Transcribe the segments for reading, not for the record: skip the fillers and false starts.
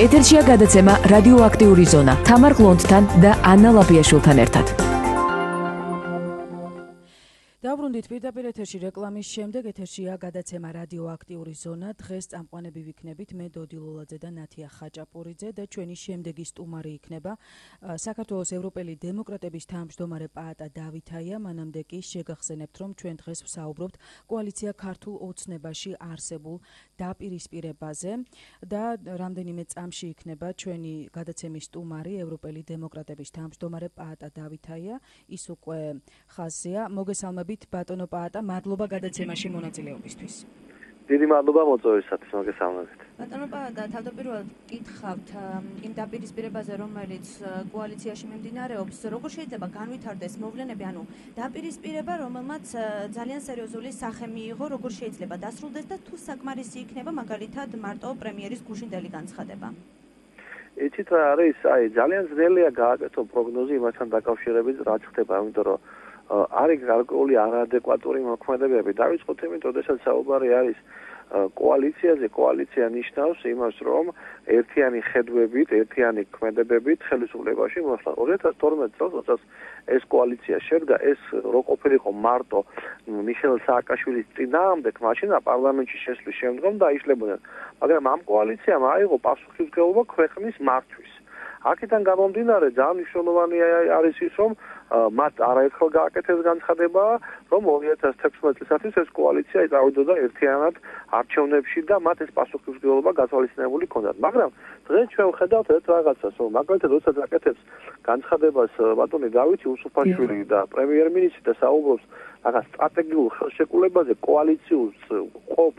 ეთერშია გადაცემა რადიოაქტიური ზონა თამარ გლონდთან და ანა ლაბიაშვილთან ერთად. დავრუნდით პირდაპირ ეთერში რეკლამის შემდეგ ეთერშია გადაცემა რადიოაქტიური ზონა. დღეს წამყვანები ვიქნებით მე დოდი ლოლაძე და ნათია ხაჭაპურიძე და ჩვენი შემდეგი სტუმარი იქნება საქართველოს ევროპელი დემოკრატების თავმჯდომარე პაატა დავითაია. მანამდე კი შეგახსენებთ, რომ ჩვენ დღეს ვსაუბრობთ კოალიცია ქართულ ოცნებაში არსებულ დაპირისპირებაზე და რამდენიმე წამში იქნება ჩვენი გადაცემის სტუმარი ევროპელი დემოკრატების თავმჯდომარე პაატა დავითაია. ის უკვე ხაზზეა. მოგესალმებით ბატონო პაატა, მადლობა გადაცემაში მონაწილეობისთვის. დიდი მადლობა მოწვევისათვის, მოგესალმებით. ბატონო პაატა, თავდაპირველად გითხავთ იმ დაპირისპირებაზე, რომელიც კოალიციაში მიმდინარეობს, როგორ შეიძლება განვითარდეს მოვლენები, ანუ დაპირისპირება, რომელმაც ძალიან სერიოზული სახე მიიღო, როგორ შეიძლება დასრულდეს და თუ საკმარისი იქნება მაგალითად მარტო პრემიერის გუშინდელი განცხადება? იცით რა არის, ძალიან ძნელია გააკეთო პროგნოზი იმასთან დაკავშირებით, რაც ხდება, იმიტომ რომ არის გარკვეული არაადეკვატური მოქმედებები. დავიწყოთ იმით, როდესაც საუბარი არის კოალიციაზე. კოალიცია ნიშნავს იმას, რომ ერთიანი ხედვებით, ერთიანი ქმედებებით ხელისუფლებაში მოსვლა. 2012 წელს, როდესაც ეს კოალიცია შედგა, ეს რო ყოფილიყო მარტო მიხეილ სააკაშვილის წინააღმდეგ, მაშინ პარლამენტში შესვლის შემდგომ დაიშლებოდნენ. მაგრამ ამ კოალიციამ აიღო პასუხისმგებლობა ქვეყნის მართვის. აქედან გამომდინარე ძალიან მნიშვნელოვანი არის ის, რომ მათ არაერთხელ გააკეთეს განცხადება, რომ 2016 წლისათვის ეს კოალიცია წავიდოდა ერთიანად არჩევნებში და მათ ეს პასუხისმგებლობა გათვალისწინებული ჰქონდათ. მაგრამ დღეს ჩვენ ვხედავთ ერთ რაღაცას, რომ მაგალითად როდესაც აკეთებს განცხადებას ბატონი დავითი უსუფაშვილი და პრემიერ-მინისტრი და საუბრობს რაღაც სტრატეგიულ ხელშეკრულებაზე კოალიციურ ყოფ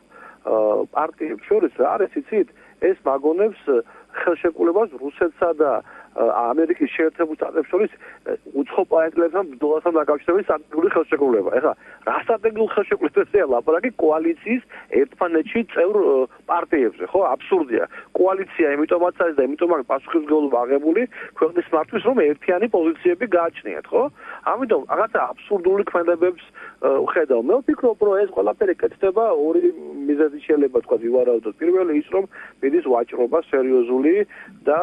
პარტიებს შორის, რა არის იცით, ეს მაგონებს ხელშეკრულებას რუსეთსა და ამერიკის შეერთებულ შტატებს შორის უცხო პლანეტებთან ბრძოლასთან დაკავშირებით სტრატეგიული ხელშეკრულება. ეხლა რა სტრატეგიულ ხელშეკრულებაზეა ლაპარაკი კოალიციის ერთმანეთში წევრ პარტიებზე, ხო? აბსურდია. კოალიცია იმიტომაც არის და იმიტომ აქვს პასუხისმგებლობა აღებული ქვეყნის მართვის, რომ ერთიანი პოზიციები გააჩნიათ, ხო? ამიტომ რაღაცა აბსურდული ქმედებებს ვხედავ. მე ვფიქრობ, რომ ეს ყველაფერი კეთდება ორი მიზეზით შეიძლება თქვა ვივარაუდოთ. პირველი ის, რომ მიდის ვაჭრობა სერიოზული და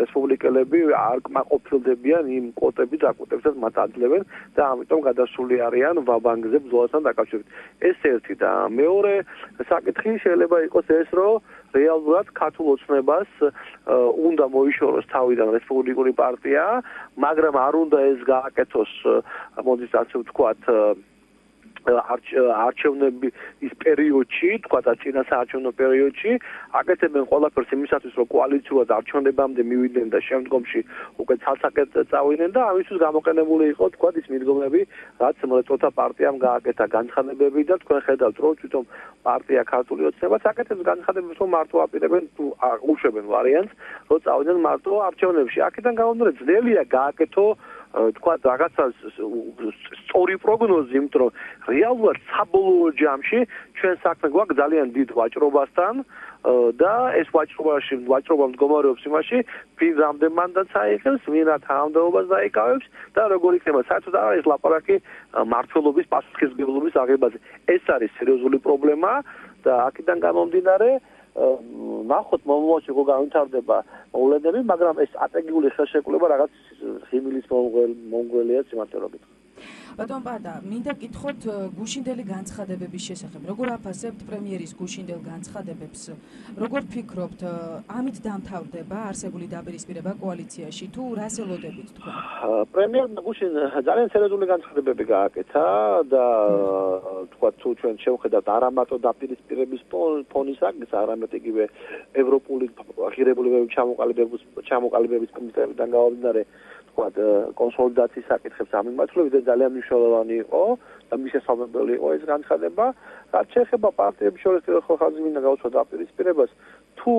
რესპუბლიკელები არ კმაყოფილდებიან იმ კვოტების აკუტებსაც მათ აძლევენ და ამიტომ გადასული არიან ვაბანგზე ბრძოლასთან დაკავშირებით. ეს ერთი და მეორე საკითხი შეიძლება იყოს ეს, რომ რეალურად ქართულ ოცნებას უნდა მოიშოროს თავიდან რესპუბლიკური პარტია, მაგრამ არ უნდა ეს გააკეთოს, მოდით ასე ვთქვათ, არჩევნების პერიოდში, თქვა და წინა საარჩევნო პერიოდში აკეთებენ ყველაფერს იმისათვის, რომ კოალიციურად არჩევნებამდე მივიდნენ და შემდგომში უკვე ცალსაკეთ წავიდნენ და ამისთვის გამოყენებული იყო, თქვა ის მიდგომები, რაც მრეწველთა პარტიამ გააკეთა განცხადებები და თქვენ ხედავთ, რომ თვითონ პარტია ქართული ოცნებაც აკეთებს განცხადებებს, რომ მარტო აპირებენ თუ უშვებენ ვარიანტს, რომ წავიდნენ მარტო არჩევნებში. აქედან გამომდინარე ძნელია გააკეთო თქვა რაღაცა სწორი პროგნოზი, იმიტომ რომ რეალურად საბოლოო ჯამში ჩვენ საქმე გვაქვს ძალიან დიდ ვაჭრობასთან და ეს ვაჭრობა მდგომარეობს იმაში, ვინ რამდენ მანდატს აიღებს, ვინ რა თანამდებობას დაიკავებს და როგორ იქნება. საერთოდ არ არის ლაპარაკი მმართველობის პასუხისმგებლობის აღებაზე. ეს არის სერიოზული პრობლემა და აქედან გამომდინარე ნახოთ მომავალში როგორ განვითარდება მოვლენები, მაგრამ ეს სტრატეგიული ხელშეკრულება რაღაც ხიმილის მომგველია სიმართლეობით. ბატონ პაატა, მინდა გითხოთ გუშინდელი განცხადებების შესახებ. როგორ აფასებთ პრემიერის გუშინდელ განცხადებებს? როგორ ფიქრობთ, ამით დამთავრდება არსებული დაპირისპირება კოალიციაში თუ რას ელოდებით თქვენ? პრემიერმა გუშინ ძალიან სერიოზული განცხადებები გააკეთა და თქვა თუ ჩვენ შევხედავთ არა მარტო დაპირისპირების ფონისაგ, არამედ იგივე ევროპული ღირებულებების ჩამოყალიბების პრინციპებიდან გამომდინარე კონსოლიდაციის საკითხებს ამიმართლებით ძალიან მნიშვნელოვანი იყო და მისასალმებელი იყო ეს განცხადება. რაც შეეხება პარტიების შორის ხალხი მინდა გავუსვა დაპირისპირებას, თუ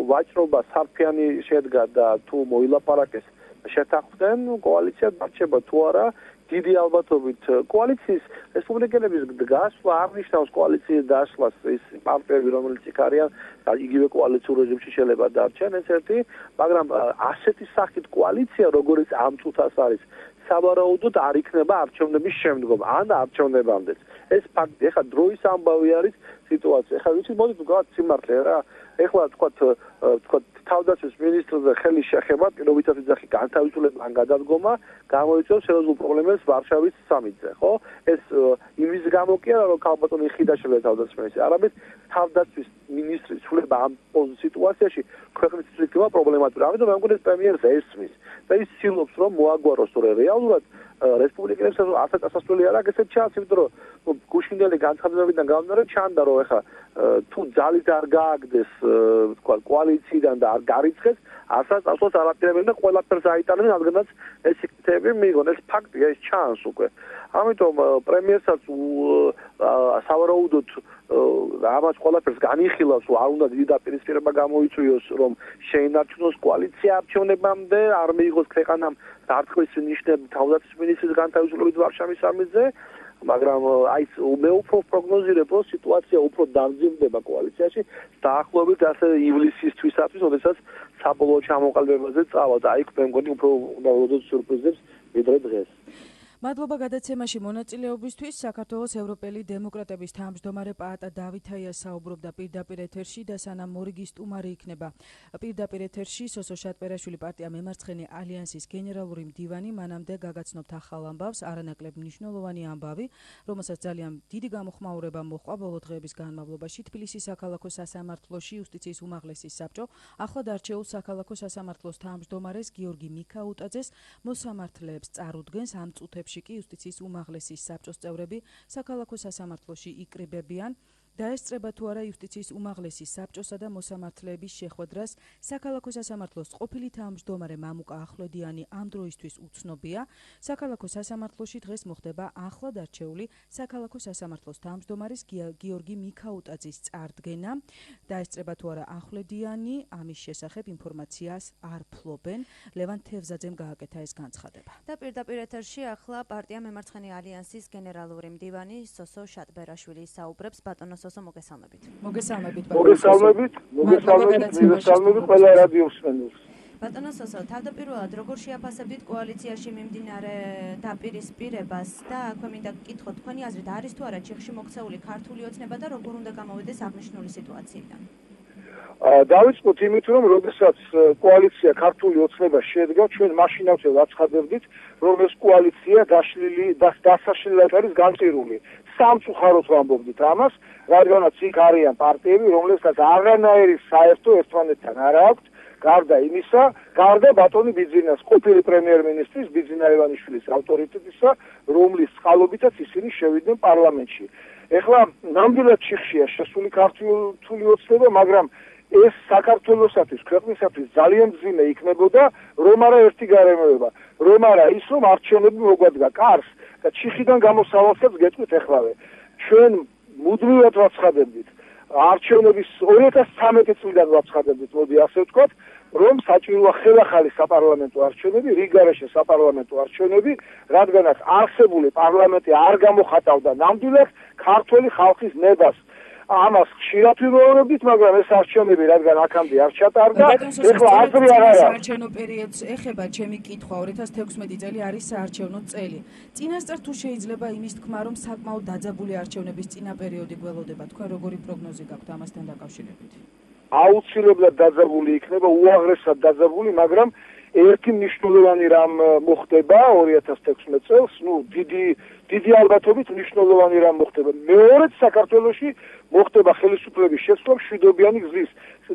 ვაჭრობა სარფიანი შედგა და თუ მოილაპარაკეს შეთანხმდნენ, კოალიცია დარჩება თუ არა, დიდი ალბათობით კოალიციის რესპუბლიკელების გასვლა არ ნიშნავს კოალიციის დაშლას. ის პარტიები, რომელიც იქ არიან, იგივე კოალიციურ რეჟიმში შეიძლება დარჩენ, ეს ერთი, მაგრამ ასეთი სახით კოალიცია, როგორც ამ წუთას არის, სავარაუდოდ არ იქნება არჩევნების შემდგომ, ან არჩევნებამდეც. ეს ფაქტი, ეხლა დროის ამბავი არის სიტუაცია. ეხლა ვიცით, მოდით ვგავთ სიმართლე რა, ეხლა თქვათ თავდაცვის მინისტრზე ხელი შეხება პირობითად ვიძახი განთავისუფლებამ გადადგომა გამოიწვევს სერიოზულ პრობლემებს ვარშავის სამიტზე, ხო? ეს იმის გამო კი არა, რომ ქალბატონი ხიდაშვილია თავდაცვის მინისტრი, არამედ თავდაცვის მინისტრის ცვლილება ამ სიტუაციაში ქვეყნის წვრთნება პრობლემატურია. ამიტომ მე მგონი პრემიერს ესმის და ის ცდილობს რომ მოაგვაროს თორე რეალურად რესპუბლიკელებს ასეთ ასასვლელი არ აქვს ესეთ ჩანს, იმიტომ რომ გუშინდელი განცხადებებიდან გამომდინარე ჩანდა რომ ეხა თუ ძალით არ გააგდეს თქვა კოალიციიდან და არ გარიცხეს ასასვლელს არაპირებენ და ყველაფერს აიტანენ რადგანაც ეს სიკეთეები მიიღონ ეს ფაქტია ეს ჩანს უკვე ამიტომ პრემიერსაც სავარაუდოდ ამას ყველაფერს განიხილავს რომ არ უნდა დიდი დაპირისპირება გამოიწვიოს რომ შეინარჩუნოს კოალიცია არჩევნებამდე არ მიიღოს ქვეყანამ დარტყმის ნიშნები თავდაცვის მინისტრის განთავისუფლებით ვარშავის სამიტზე მაგრამ აი მე უფრო პროგნოზირებ რომ სიტუაცია უფრო დამძიმდება კოალიციაში დაახლოებით ასე ივლისისთვისაც როდესაც საბოლოო ჩამოყალიბებაზე წავა და აი მე მგონი უფრო უნდა ვიდოდოთ სიურპრიზებს ვიდრე დღეს მადლობა გადაცემაში მონაწილეობისთვის. საქართველოს ევროპელი დემოკრატების თავმჯდომარე პაატა დავითაია საუბრობდა პირდაპირ ეთერში და სანამ მორიგი სტუმარი იქნება პირდაპირ ეთერში სოსო შატბერაშვილი პარტია მემარცხენე ალიანსის გენერალური მდივანი მანამდე გაგაცნობთ ახალ ამბავს არანაკლებ მნიშვნელოვანი ამბავი რომელსაც ძალიან დიდი გამოხმაურება მოჰყვა ბოლო დღეების განმავლობაში თბილისის საქალაქო სასამართლოში იუსტიციის უმაღლესი საბჭო ახლად არჩეულ საქალაქო სასამართლოს თავმჯდომარეს გიორგი მიქაუტაძეს მოსამართლეებს წარუდგენს ამ წუთებში კი იუსტიციის უმაღლესი საბჭოს წევრები საქალაქო სასამართლოში იკრიბებიან დაესწრება თუ არა იუსტიციის უმაღლესი საბჭოსა და მოსამართლეების შეხვედრას საქალაქო სასამართლოს ყოფილი თავმჯდომარე მამუკა ახვლედიანი ამ დროისთვის უცნობია საქალაქო სასამართლოში დღეს მოხდება ახლად არჩეული საქალაქო სასამართლოს თავმჯდომარის გიორგი მიქაუტაძის წარდგენა დაესწრება თუ არა ახვლედიანი ამის შესახებ ინფორმაციას არ ფლობენ ლევან თევზაძემ გააკეთა ეს განცხადება და პირდაპირ ეთერში ახლა პარტია მემარცხენე ალიანსის გენერალური მდივანი სოსო შატბერაშვილი საუბრებს ბატონო მოგესალმებით ყველა რადიო მსმენელს. ბატონო სოსო, თავდაპირველად როგორ შეაფასებდით კოალიციაში მიმდინარე დაპირისპირებას და აქვე მინდა გკითხოთ თქვენი აზრით არის თუ არა ჩიხში მოქცეული ქართული ოცნება და როგორ უნდა გამოვიდეს აღნიშნული სიტუაციიდან? დავიწყოთ იმით, რომ როდესაც კოალიცია ქართული ოცნება შედგა, ჩვენ მაშინათვე ვაცხადებდით, რომ ეს კოალიცია დასაშლელად არის განწირული. სამწუხაროდ ვამბობდით ამას, რადგანაც იქ არიან პარტიები, რომლებსაც აღანაირი საერთო ერთმანეთთან არ აქვთ, გარდა იმისა, გარდა ბატონი ბიძინას, ყოფილი პრემიერ-მინისტრის ბიძინა ივანიშვილის ავტორიტეტისა, რომლის წყალობითაც ისინი შევიდნენ პარლამენტში. ეხლა ნამდვილად ჩიხშია შესული ქართული ოცნება, მაგრამ ეს საქართველოსათვის, ქვეყნისათვის ძალიან მძიმე იქნებოდა, რომ არა ერთი გარემოება, რომ არა ის, რომ არჩევნები მოგვადგა კარს და ჩიხიდან გამოსავალსაც გეტყვით ეხლავე. ჩვენ მუდმივად ვაცხადებდით, არჩევნების 2013 წლიდან ვაცხადებდით, მოდი ასე ვთქვათ, რომ საჭიროა ხელახალი საპარლამენტო არჩევნები, რიგგარეშე საპარლამენტო არჩევნები, რადგანაც არსებული პარლამენტი არ გამოხატავდა ნამდვილად ქართული ხალხის ნებას. ამას ხშირად ვიმეორებდით, მაგრამ ეს არჩევნები რადგან აქამდე არ ჩატარდა, ეხლა აზრი არ არის. საარჩევნო პერიოდს ეხება ჩემი კითხვა 2016 წელი არის საარჩევნო წელი. წინასწარ თუ შეიძლება იმის თქმა, რომ საკმაოდ დაძაბული არჩევნების წინა პერიოდი გველოდება, თქვენ როგორი პროგნოზი გაქვთ ამასთან დაკავშირებით? აუცილებლად დაძაბული იქნება, უაღრესად დაძაბული, მაგრამ ერთი მნიშვნელოვანი რამ მოხდება 2016 წელს, დიდი ალბათობით მნიშვნელოვანი რამ მოხდება. მეორედ საქართველოში მოხდება ხელისუფლების შეცვლა მშვიდობიანი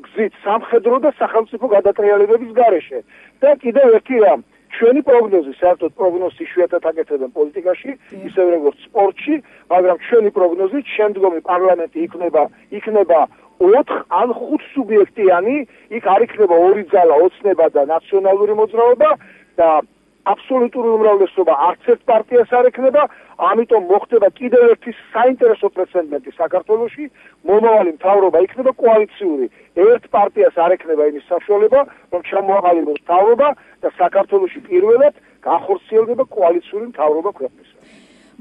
გზით სამხედრო და სახელმწიფო გადატრიალებების გარეშე. და კიდევ ერთი რამ, ჩვენი პროგნოზი, საერთოდ პროგნოზი იშვიათად აკეთებენ პოლიტიკაში, ისე როგორც სპორტში, მაგრამ ჩვენი პროგნოზით შემდგომი პარლამენტი იქნება 4 ან 5 სუბიექტიანი, იქ არ იქნება ორი ძალა, ოცნება და ნაციონალური მოძრაობა და აბსოლუტური უმრავლესობა არც ერთ პარტიას არ ექნება, ამიტომ მოხდება კიდევ ერთი საინტერესო პრეცედენტი საქართველოში, მომავალი მთავრობა იქნება კოალიციური. ერთ პარტიას არ ექნება იმის საშუალება, რომ ჩამოაყალიბოს მთავრობა და საქართველოში პირველად განხორციელდება კოალიციური მთავრობა ქვეყნისა.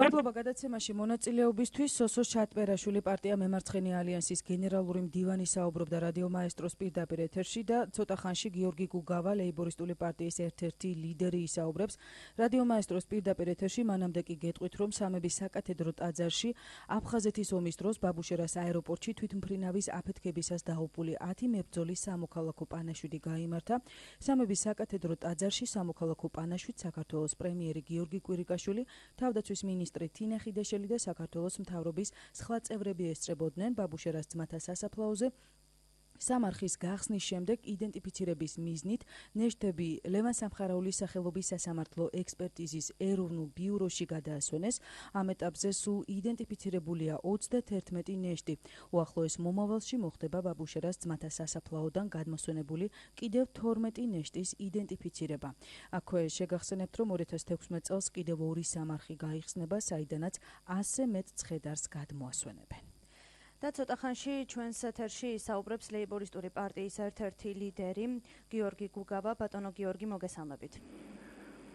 მადლობა გადაცემაში მონაწილეობისთვის. სოსო ჩატბერაშვილი პარტია მემარცხენე ალიანსის გენერალური მდივანი საუბრობდა რადიო მაესტროს პირდაპირ ეთერში და ცოტა ხანში გიორგი გუგავა ლეიბორისტული პარტიის ერთ-ერთი ლიდერი ისაუბრებს რადიო მაესტროს პირდაპირ ეთერში. მანამდე კი გეტყვით, რომ სამების საკათედრო ტაძარში აფხაზეთის ომის დროს ბაბუშერას აეროპორტში თვითმფრინავის აფეთქებისას დაუპული 10 მებრძოლის სამოქალაქო პანაშვიდი გაიმართა. სამების საკათედრო ტაძარში სამოქალაქო პანაშვიდს საქართველოს პრემიერი გიორგი კვირიკაშვილი, თავდაცვის მინისტრი თინა ხიდაშელი და საქართველოს მთავრობის სხვა წევრები ესწრებოდნენ ბაბუშერას ძმათა სასაფლაოზე. სამარხის გახსნის შემდეგ იდენტიფიცირების მიზნით ნეშტები ლევან სამხარაულის სახელობის სასამართლო ექსპერტიზის ეროვნულ ბიუროში გადაასვენეს. ამ ეტაპზე სულ იდენტიფიცირებულია 31 ნეშტი. უახლოეს მომავალში მოხდება ბაბუშერას ძმათა სასაფლაოდან გადმოსვენებული კიდევ 12 ნეშტის იდენტიფიცირება. აქვე შეგახსენებთ, რომ 2016 წელს კიდევ 2 სამარხი გაიხსნება, საიდანაც 100 მეტ ცხედარს გადმოასვენებენ. და ცოტა ხანში ჩვენს ეთერში ისაუბრებს ლეიბორისტული პარტიის ერთ-ერთი ლიდერი გიორგი გუგავა. ბატონო გიორგი, მოგესალმებით.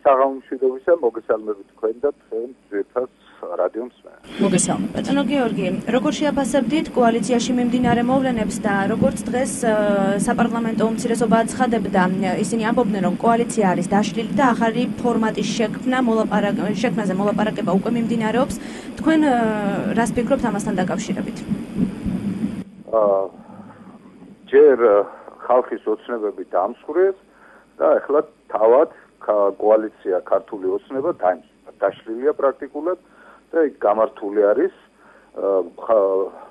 საღამომშვიდობისა, მოგესალმებით თქვენ და თქვენ ძვირფას რადიო მსმენელს. მოგესალმებით. ბატონო გიორგი, როგორ შეაფასებდით კოალიციაში მიმდინარე მოვლენებს და როგორც დღეს საპარლამენტო უმცირესობა აცხადებდა, ისინი ამბობდნენ, რომ კოალიცია არის დაშლილი და ახალი ფორმატის შექმნაზე მოლაპარაკება უკვე მიმდინარეობს. თქვენ რას ფიქრობთ ამასთან დაკავშირებით? ჯერ ხალხის ოცნებები დამსხვრეს და ახლა თავად კოალიცია ქართული ოცნება დაშლილია პრაქტიკულად და იქ გამართული არის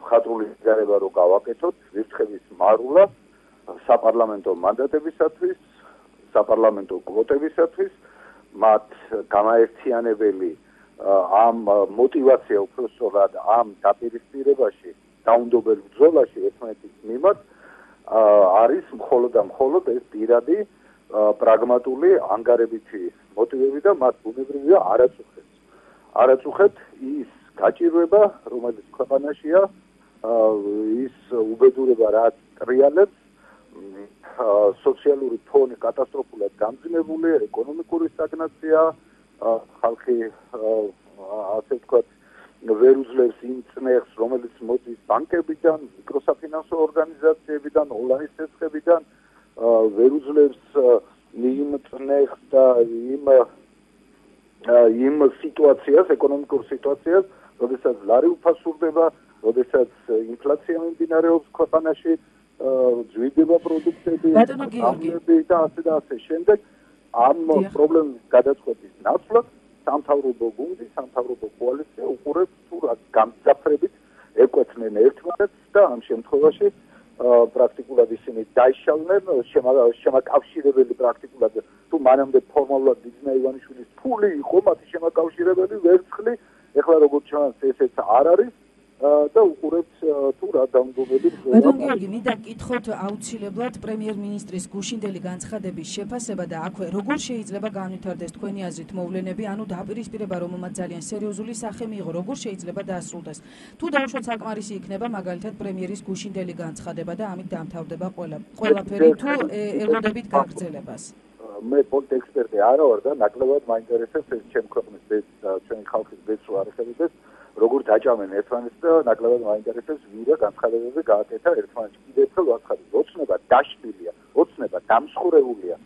ხატრული გარება რო გავაკეთოთ ვირთხების მარულა საპარლამენტო მანდატებისათვის, საპარლამენტო კვოტებისათვის, მათ გამაერთიანებელი ამ мотивация უფრო სწორად ამ დაპირისპირებაში დაუნდობელ ბრძოლაში ერთმანეთის მიმართ არის მხოლოდ და მხოლოდ ეს პირადი პრაგმატული ანგარებითი მოტივები და მათ ბუნებრივია არაწუხეთ ის გაჭირვება, რომელიც ქვეყანაშია, ის უბედურება, რაც ტრიალებს, სოციალური ფონი კატასტროფულად გამძიმებული, ეკონომიკური სტაგნაცია, ხალხი ასე ვთქვათ ვერ უძლებს იმ წნეხს, რომელიც მოდის ბანკებიდან, მიკროსაფინანსო ორგანიზაციებიდან, ონლაინ ცეცხლებიდან, ვერ უძლებს იმ წნეხს და იმ სიტუაციას, ეკონომიკურ სიტუაციას, როდესაც ლარი უფასურდება, როდესაც ინფლაცია მიმდინარეობს ქვეყანაში, ძვირდება პროდუქტები, და ასე შემდეგ. ამ პრობლემის გადაწყვეტის ნაცვლად სამთავრობო გუნდი, სამთავრობო კოალიცია უყურებს თუ რა გამძაფრებით ეკვეთნენ ერთმანეთს და ამ შემთხვევაში პრაქტიკულად ისინი დაიშალნენ, შემაკავშირებელი პრაქტიკულად თუ მანამდე ფორმალურად ბიზნა ივანიშვილის ფული იყო მათი შემაკავშირებელი ვერცხლი, ეხლა როგორც ჩანს ესეც არ არის და უყურებს თუ რა დაუნდობელი ბრძოლა. ბატონ გიორგი, მინდა გკითხოთ აუცილებლად პრემიერ-მინისტრის გუშინდელი განცხადების შეფასება და აქვე როგორ შეიძლება განვითარდეს თქვენი აზრით მოვლენები, ანუ დაპირისპირება, რომელმაც ძალიან სერიოზული სახე მიიღო, როგორ შეიძლება დაასრულდეს? თუ დავუშვათ საკმარისი იქნება მაგალითად პრემიერის გუშინდელი განცხადება და ამით დამთავრდება ყველაფერი, თუ ელოდებით გაგრძელებას? მე პოლიტექსპერტი არა ვარ და ნაკლებად მაინტერესებს ეს ჩემი ქვეყნის ჩვენი ხალხის ბეჭდვა არ ეხებოდეს. როგორ დაჭამენ ერთმანეთს და ნაკლებად მაინტერესებს ვირა განცხადებები გააკეთა ერთმანეთს. კიდევ ერთხელ ვაცხადებ, ოცნება დაშლილია, ოცნება დამსხურებულია.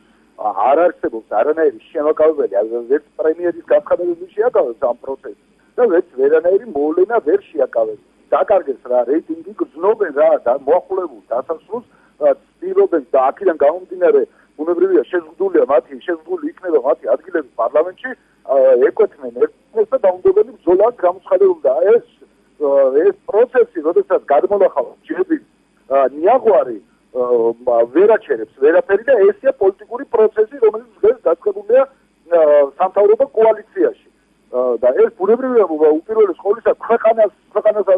არ არსებობს არანაირი შემაკავებელი, ვერც პრემიერის განცხადებები შეაკავებს ამ პროცესს და ვერც ვერანაირი მოვლენა ვერ შეაკავებს. დაკარგეს რა რეიტინგი, გრძნობენ რა და მოახულებულ დასასრულს ცდილობენ და აქედან გამომდინარე ბუნებრივია შეზღუდული იქნება მათი ადგილები პარლამენტში, ეკვეთნენ ერთმანეთს და დაუნდობელი ბრძოლაც გამოცხადებული და ეს პროცესი, როდესაც გადმონახავს ჯერჯერობით ნიაღვარი ვერ აჩერებს ვერაფერი და ესია პოლიტიკური პროცესი, რომელიც დღეს დაწყებულია სამთავრობო კოალიციაში. და ეს ბუნებრივია უპირველეს ყოვლისა ქვეყანას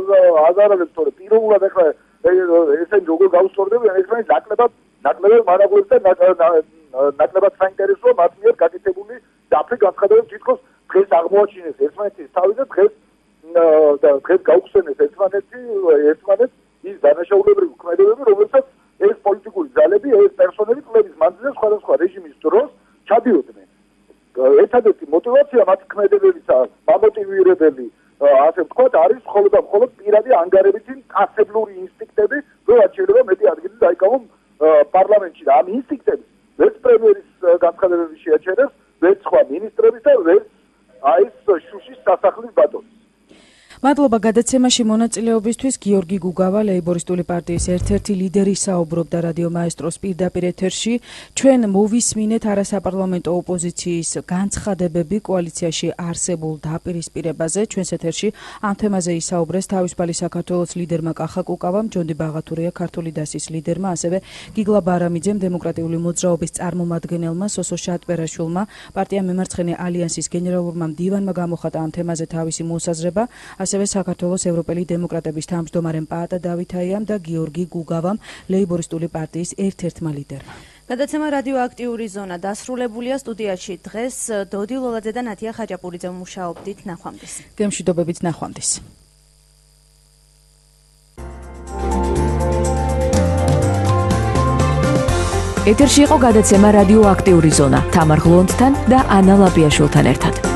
აზარალებს, თორე პიროვნულად ახლა ესენი როგორ გაუსწორდებიან, ესენი ნაკლებად მარაგულებს და ნაკლებად საინტერესოა მათ მიერ გაკეთებული დაფრი განცხადებები თითქოს დღეს აღმოაჩინეს ერთმანეთის თავი და დღეს გაუხსენეს ერთმანეთს ის დანაშაულებრივი ქმედებები, რომელსაც ეს პოლიტიკური ძალები, ეს პერსონები წლების მანძილზე სხვადასხვა რეჟიმის დროს ჩადიოდნენ. ერთადერთი мотивация მათ ქმედებებისა, მამოტივირებელი ინსტინქტები, რომ შეიძლება მეტი ადგილი დაიკავონ პარლამენტში და ამ ინსტინქტებს ვერც პრემიერის განცხადებები შეაჩერებს, ვერც სხვა მინისტრების და ვერც ეს შუშის სასახლის ბატონი. მადლობა გადაცემაში მონაწილეობისთვის. გიორგი გუგავა, ლეიბორისტული პარტიის ერთ-ერთი ლიდერი, საუბრობდა რადიო მაესტროს პირდაპირ ეთერში. ჩვენ მოვისმინეთ არასაპარლამენტო ოპოზიციის განცხადებები კოალიციაში არსებულ დაპირისპირებაზე. ჩვენს ეთერში ამ თემაზე ისაუბრეს თავისუფალი საქართველოს ლიდერმა კახა კუკავამ, ჯონდი ბაღათურია ქართული დასის ლიდერმა, ასევე გიგლა ბარამიძემ, დემოკრატიული მოძრაობის წარმომადგენელმა, სოსო შატბერაშვილმა, პარტია მემარცხენე ალიანსის გენერალურმა მდივანმა გამოხატა ამ თემაზე თავისი მოსაზრება. ასევე საქართველოს ევროპელი დემოკრატების თავმჯდომარემ პაატა დავითაიამ და გიორგი გუგავამ, ლეიბორისტული პარტიის ერთ-ერთმა ლიდერმა. გადაცემა რადიოაქტიური ზონა დასრულებულია. სტუდიაში დღეს დოდი ლოლაძე და ნათია ხაჭაპურიძე მუშაობდით. ნახვამდის. გემშვიდობებით, ნახვამდის. ეთერში იყო გადაცემა რადიოაქტიური ზონა თამარ გლონდთან და ანა ლაბიაშვილთან ერთად.